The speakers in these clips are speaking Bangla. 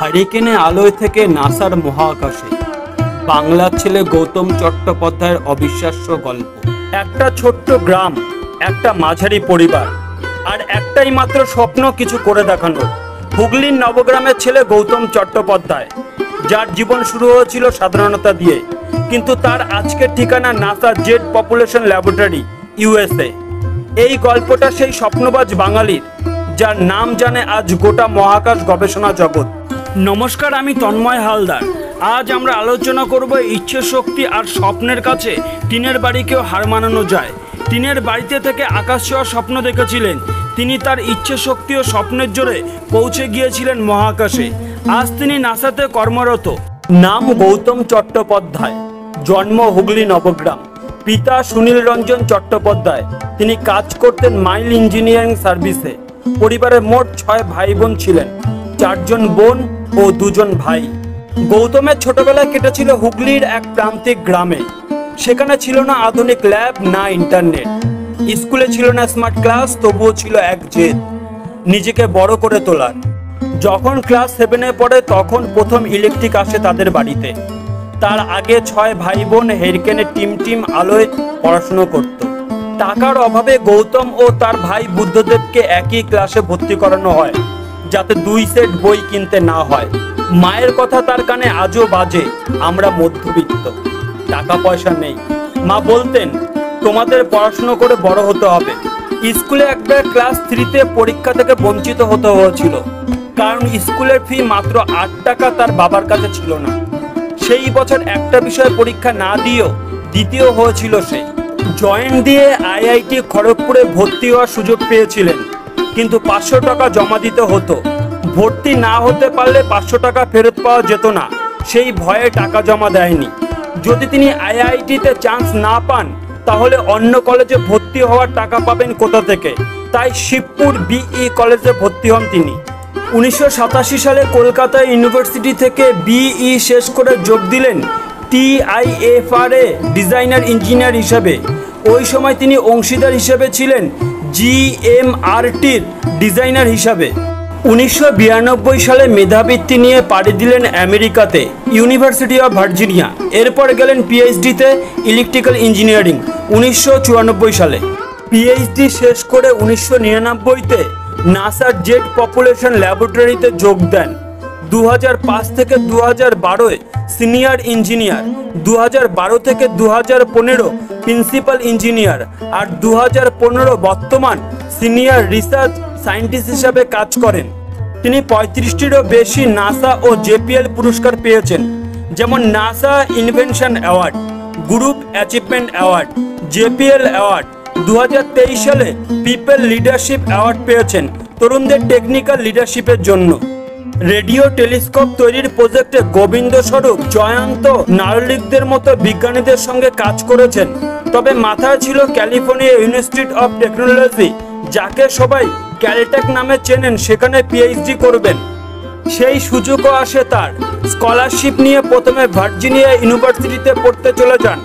হারিকেনে আলোয় থেকে নাসার মহাকাশে বাংলার ছেলে গৌতম চট্টোপাধ্যায়ের অবিশ্বাস্য গল্প। একটা ছোট্ট গ্রাম, একটা মাঝারি পরিবার, আর একটাই মাত্র স্বপ্ন কিছু করে দেখানোর। হুগলির নবগ্রামের ছেলে গৌতম চট্টোপাধ্যায়, যার জীবন শুরু হয়েছিল সাধারণতা দিয়ে, কিন্তু তার আজকের ঠিকানা NASA jet population laboratory, USA. এই গল্পটা সেই স্বপ্নবাজ বাঙালির, যার নাম জানে আজ গোটা মহাকাশ গবেষণা জগৎ। নমস্কার, আমি তন্ময় হালদার। আজ আমরা আলোচনা করব ইচ্ছে শক্তি আর স্বপ্নের কাছে টিনের বাড়িকেও হার মানানো যায়। টিনের বাড়িতে থেকে আকাশ ছোঁয়ার স্বপ্ন দেখেছিলেন তিনি, তার ইচ্ছে শক্তি ও স্বপ্নের জোরে পৌঁছে গিয়েছিলেন মহাকাশে। আজ তিনি নাসাতে কর্মরত। নাম গৌতম চট্টোপাধ্যায়, জন্ম হুগলি নবগ্রাম। পিতা সুনীল রঞ্জন চট্টোপাধ্যায়, তিনি কাজ করতেন মাইল ইঞ্জিনিয়ারিং সার্ভিসে। পরিবারে মোট 6 ভাই বোন ছিলেন, 4 জন বোন ও 2 জন ভাই। গৌতমের ছোটবেলায় কেটেছিল হুগলির এক প্রান্তিক গ্রামে। সেখানে ছিল না আধুনিক ল্যাব, না ইন্টারনেট। স্কুলে ছিল না স্মার্ট ক্লাস, তবুও ছিল এক জেদ নিজেকে বড় করে তোলার। যখন ক্লাস 7-এ পড়ে তখন প্রথম ইলেকট্রিক আসে তাদের বাড়িতে। তার আগে 6 ভাই বোন হেরিকেনে টিম আলোয় পড়াশুনো করত। টাকার অভাবে গৌতম ও তার ভাই বুদ্ধদেবকে একই ক্লাসে ভর্তি করানো হয়, যাতে 2 সেট বই কিনতে না হয়। মায়ের কথা তার কানে আজও বাজে, আমরা মধ্যবিত্ত, টাকা পয়সা নেই। মা বলতেন, তোমাদের পড়াশুনো করে বড় হতে হবে। স্কুলে একবার ক্লাস 3-তে পরীক্ষা থেকে বঞ্চিত হতে হয়েছিল, কারণ স্কুলের ফি মাত্র 8 টাকা তার বাবার কাছে ছিল না। সেই বছর একটা বিষয়ে পরীক্ষা না দিয়েও দ্বিতীয় হয়েছিল সে। জয়েন্ট দিয়ে আইআইটি খড়গপুরে ভর্তি হওয়ার সুযোগ পেয়েছিলেন, কিন্তু 500 টাকা জমা দিতে হতো। ভর্তি না হতে পারলে 500 টাকা ফেরত পাওয়া যেত না, সেই ভয়ে টাকা জমা দেয়নি। যদি তিনি আইআইটিতে চান্স না পান, তাহলে অন্য কলেজে ভর্তি হওয়ার টাকা পাবেন কোথা থেকে? তাই শিবপুর বিই কলেজে ভর্তি হন তিনি। 1987 সালে কলকাতা ইউনিভার্সিটি থেকে বিই শেষ করে যোগ দিলেন টিআইএফআরএ ডিজাইনার ইঞ্জিনিয়ার হিসেবে। ওই সময় তিনি অংশীদার হিসেবে ছিলেন জিএমআরটির ডিজাইনার হিসাবে। 1992 সালে মেধাবৃত্তি নিয়ে পাড়ি দিলেন আমেরিকাতে, ইউনিভার্সিটি অফ ভার্জিনিয়া। এরপর গেলেন পিএইচডিতে ইলেকট্রিক্যাল ইঞ্জিনিয়ারিং 1994 সালে। পিএইচডি শেষ করে 1999-তে নাসার জেট পপুলেশন ল্যাবরেটরিতে যোগ দেন। 2005 থেকে 2012-এ সিনিয়র ইঞ্জিনিয়ার, 2012 থেকে 2015 প্রিন্সিপাল ইঞ্জিনিয়ার, আর 2015 বর্তমান সিনিয়র রিসার্চ সায়েন্টিস্ট হিসাবে কাজ করেন। তিনি 35টিরও বেশি নাসা ও জেপিএল পুরস্কার পেয়েছেন, যেমন NASA invention award, group achievement award, JPL award. 2023 সালে পিপল লিডারশিপ অ্যাওয়ার্ড পেয়েছেন তরুণদের টেকনিক্যাল লিডারশিপের জন্য। রেডিও টেলিস্কোপ তৈরির প্রজেক্টে গোবিন্দ স্বরূপ, জয়ন্ত নারলিকদের মতো বিজ্ঞানীদের সঙ্গে কাজ করেছেন। তবে মাথায় ছিল ক্যালিফোর্নিয়া ইনস্টিটিউট অফ টেকনোলজি, যাকে সবাই ক্যালটেক নামে চেনেন, সেখানে পিএইচডি করবেন। সেই সুযোগও আসে তার। স্কলারশিপ নিয়ে প্রথমে ভার্জিনিয়া ইউনিভার্সিটিতে পড়তে চলে যান,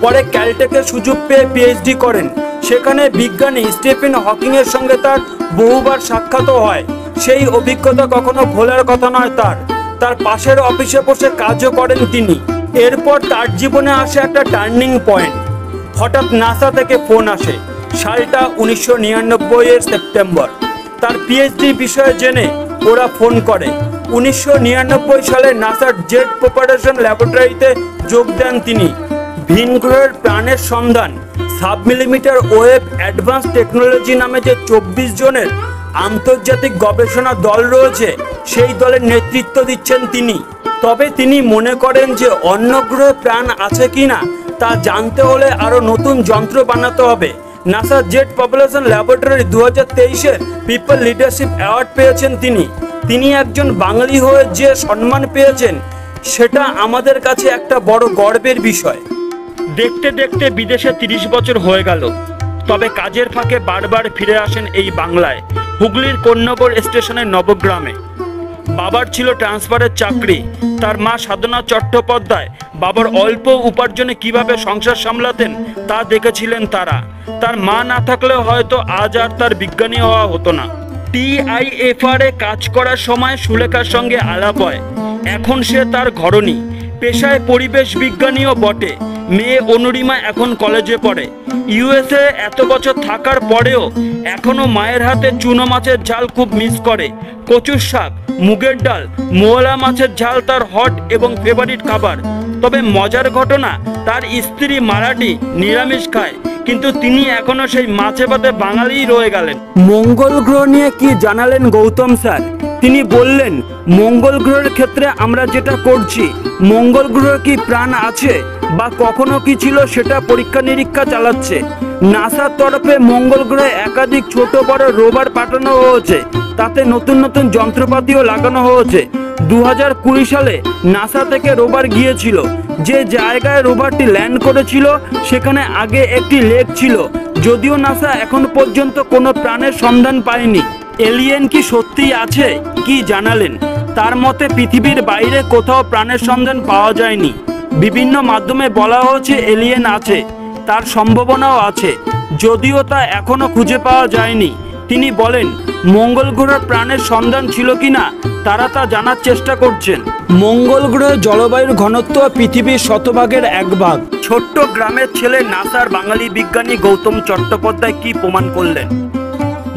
পরে ক্যালটেকে সুযোগ পেয়ে পিএইচডি করেন। সেখানে বিজ্ঞানী স্টিফেন হকিংয়ের সঙ্গে তার বহুবার সাক্ষাৎও হয়। সেই অভিজ্ঞতা কখনো ভোলার কথা নয় তার পাশের অফিসে বসে কাজও করেন তিনি। এরপর তার জীবনে আসে একটা টার্নিং পয়েন্ট। হঠাৎ নাসা থেকে ফোন আসে। সালটা 1999-এর সেপ্টেম্বর। তার পিএইচডি বিষয়ে জেনে ওরা ফোন করে। 1999 সালে নাসার জেট পপুলেশন ল্যাবরেটরিতে যোগ দেন তিনি। ভিন গ্রহের প্রাণের সন্ধান, সাব-মিলিমিটার ওয়েভ অ্যাডভান্স টেকনোলজি নামে যে 24 জনের আন্তর্জাতিক গবেষণা দল রয়েছে, সেই দলের নেতৃত্ব দিচ্ছেন তিনি। তবে তিনি মনে করেন যে অন্য গ্রহে প্রাণ আছে কিনা তা জানতে হলে আরও নতুন যন্ত্র বানাতে হবে। নাসা জেট পপুলেশন ল্যাবরেটরি 2023-এর পিপল লিডারশিপ অ্যাওয়ার্ড পেয়েছেন তিনি। তিনি একজন বাঙালি হয়ে যে সম্মান পেয়েছেন, সেটা আমাদের কাছে একটা বড় গর্বের বিষয়। দেখতে দেখতে বিদেশে 30 বছর হয়ে গেল, তবে কাজের ফাঁকে বারবার ফিরে আসেন এই বাংলায়, হুগলির কোন্নগর স্টেশনের নবগ্রামে। বাবার ছিল ট্রান্সফারের চাকরি। তার মা সাধনা চট্টোপাধ্যায় বাবার অল্প উপার্জনে কিভাবে সংসার সামলাতেন তা দেখেছিলেন তারা। তার মা না থাকলে হয়তো আজ আর তার বিজ্ঞানী হওয়া হতো না। TIFR এ কাজ করার সময় সুলেখার সঙ্গে আলাপ হয়। এখন সে তার ঘরণী, পেশায় পরিবেশ বিজ্ঞানীও বটে। মেয়ে অনুরিমা এখন কলেজে পড়ে। USA এত বছর থাকার পরেও এখনও মায়ের হাতে চুনো মাছের ঝাল খুব মিস করে। কচুর শাক, মুগের ডাল, মোয়ালা মাছের ঝাল তার হট এবং ফেভারিট খাবার। তবে মজার ঘটনা, তার স্ত্রী মারাঠি, নিরামিষ খায়, কিন্তু তিনি এখনো সেই মাছে ভাতে বাঙালিই রয়ে গেলেন। মঙ্গল গ্রহ নিয়ে কি জানালেন গৌতম স্যার? তিনি বললেন, মঙ্গল গ্রহের ক্ষেত্রে আমরা যেটা করছি, মঙ্গল গ্রহে কি প্রাণ আছে বা কখনো কি ছিল সেটা পরীক্ষা নিরীক্ষা চালাচ্ছে। নাসার তরফে মঙ্গল গ্রহে একাধিক ছোট বড় রোভার পাঠানো হয়েছে, তাতে নতুন নতুন যন্ত্রপাতিও লাগানো হয়েছে। 2020 সালে নাসা থেকে রোভার গিয়েছিল। যে জায়গায় রোভারটি ল্যান্ড করেছিল সেখানে আগে একটি লেক ছিল। যদিও নাসা এখন পর্যন্ত কোনো প্রাণের সন্ধান পায়নি। এলিয়েন কি সত্যিই আছে, কি জানালেন? তার মতে পৃথিবীর বাইরে কোথাও প্রাণের সন্ধান পাওয়া যায়নি। বিভিন্ন মাধ্যমে বলা হয়েছে এলিয়েন আছে, তার সম্ভাবনাও আছে, যদিও তা এখনো খুঁজে পাওয়া যায়নি। তিনি বলেন, মঙ্গল গ্রহে প্রাণের সন্ধান ছিল কিনা তারা তা জানার চেষ্টা করছেন। মঙ্গল গ্রহে জলবায়ুর ঘনত্ব পৃথিবীর শতভাগের 1 ভাগ। ছোট্ট গ্রামের ছেলে নাসার বাঙালি বিজ্ঞানী গৌতম চট্টোপাধ্যায় কি প্রমাণ করলেন?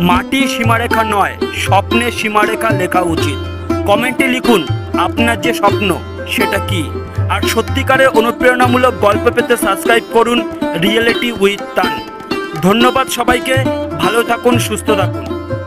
মাটি সীমারেখা নয়, স্বপ্নের সীমারেখা লেখা উচিত। কমেন্টে লিখুন আপনার যে স্বপ্ন সেটা কি। আর সত্যিকারের অনুপ্রেরণামূলক গল্প পেতে সাবস্ক্রাইব করুন রিয়েলিটি উইথ তান। ধন্যবাদ সবাইকে, ভালো থাকুন, সুস্থ থাকুন।